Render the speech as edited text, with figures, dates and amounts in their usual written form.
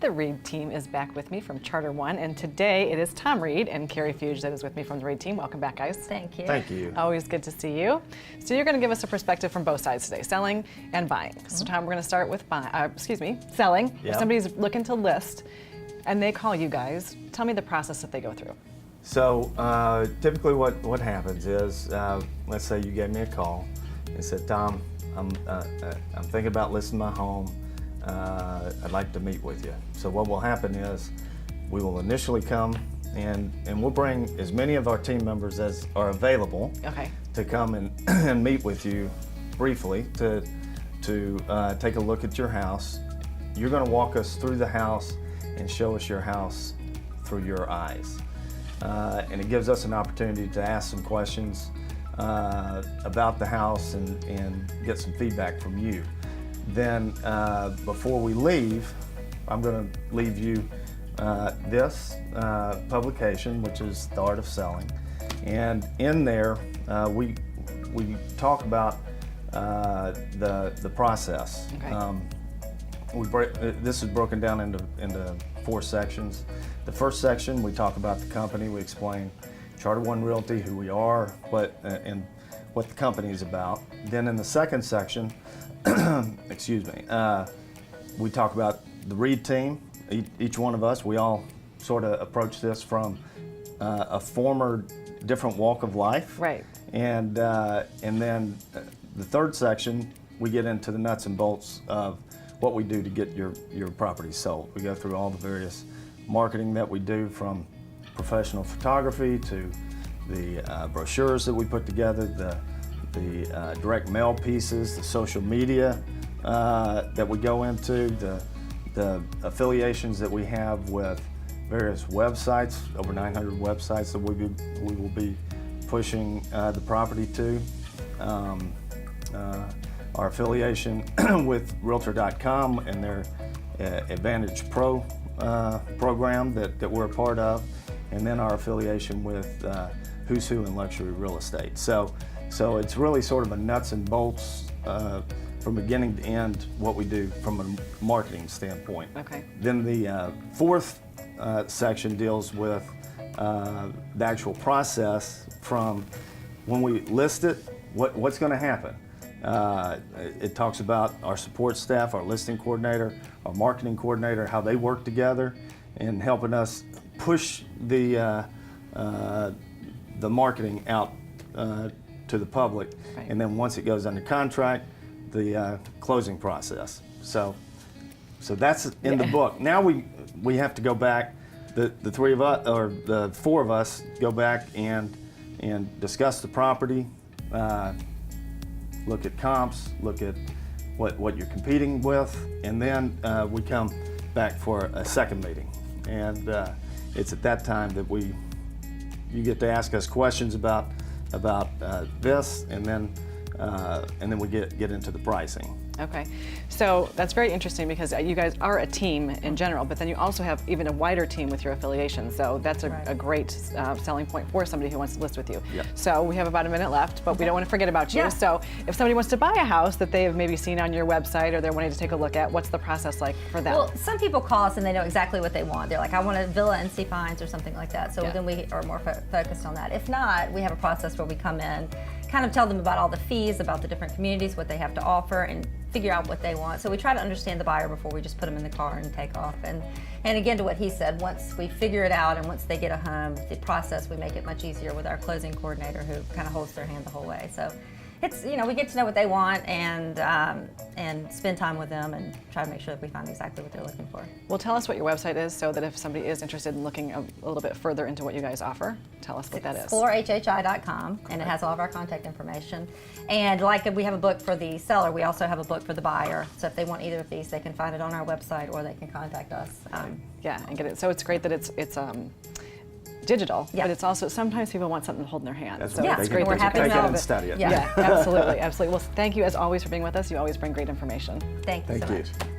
The Reed team is back with me from Charter One, and today it is Tom Reed and Carri Fuge that is with me from the Reed team. Welcome back, guys. Thank you. Thank you. Always good to see you. So you're going to give us a perspective from both sides today, selling and buying. So Tom, we're going to start with selling. Yep. If somebody's looking to list and they call you guys, tell me the process that they go through. So typically what happens is, let's say you gave me a call and said, Tom, I'm thinking about listing my home. I'd like to meet with you. So what will happen is we will initially come and we'll bring as many of our team members as are available to come and meet with you briefly to take a look at your house. You're going to walk us through the house and show us your house through your eyes. And it gives us an opportunity to ask some questions about the house and get some feedback from you. Then before we leave, I'm going to leave you this publication, which is The Art of Selling. And in there, we talk about the process. This is broken down into 4 sections. The first section, we talk about the company. We explain Charter One Realty, who we are, and what the company is about. Then in the second section, excuse me, we talk about the Reed team. Each one of us, we all sort of approach this from a former different walk of life. Right. And then the third section, we get into the nuts and bolts of what we do to get your property sold. We go through all the various marketing that we do, from professional photography to the brochures that we put together, the direct mail pieces, the social media that we go into, the affiliations that we have with various websites, over 900 websites that we will be pushing the property to. Our affiliation with Realtor.com and their Advantage Pro program that we're a part of, and then our affiliation with Who's Who in Luxury Real Estate. So it's really sort of a nuts and bolts from beginning to end what we do from a marketing standpoint. Okay. Then the fourth section deals with the actual process from when we list it, what's going to happen. It talks about our support staff, our listing coordinator, our marketing coordinator, how they work together and helping us push the marketing out to the public. Right. And then once it goes under contract, the closing process. So that's in the book. Now we have to go back. The 3 of us, or the 4 of us, go back and discuss the property. Look at comps, look at what you're competing with, and then we come back for a second meeting. And it's at that time that you get to ask us questions about this, and then we get into the pricing. Okay, so that's very interesting because you guys are a team in general, but then you also have even a wider team with your affiliations. So that's a great selling point for somebody who wants to list with you. Yep. So we have about a minute left, but we don't want to forget about you. Yeah. So if somebody wants to buy a house that they have maybe seen on your website or they're wanting to take a look at, what's the process like for them? Well, some people call us and they know exactly what they want. They're like, I want a villa in Sea Pines or something like that. So then we are more focused on that. If not, we have a process where we come in, kind of tell them about all the fees, about the different communities, what they have to offer, and figure out what they want. So we try to understand the buyer before we just put them in the car and take off. And again, to what he said, once we figure it out and once they get a home, the process, we make it much easier with our closing coordinator who kind of holds their hand the whole way. So it's, we get to know what they want and spend time with them and try to make sure that we find exactly what they're looking for. Well, tell us what your website is so that if somebody is interested in looking a little bit further into what you guys offer, tell us what that is. WHHI.com, and it has all of our contact information. And like we have a book for the seller, we also have a book for the buyer. So if they want either of these, they can find it on our website or they can contact us. Yeah, and get it. So it's great that it's digital, but it's also, sometimes people want something to hold in their hands. That's So right. it's They great can that take you it guys and study it. Yeah, absolutely, absolutely. Well, thank you as always for being with us. You always bring great information. Thank you so much. Thank you.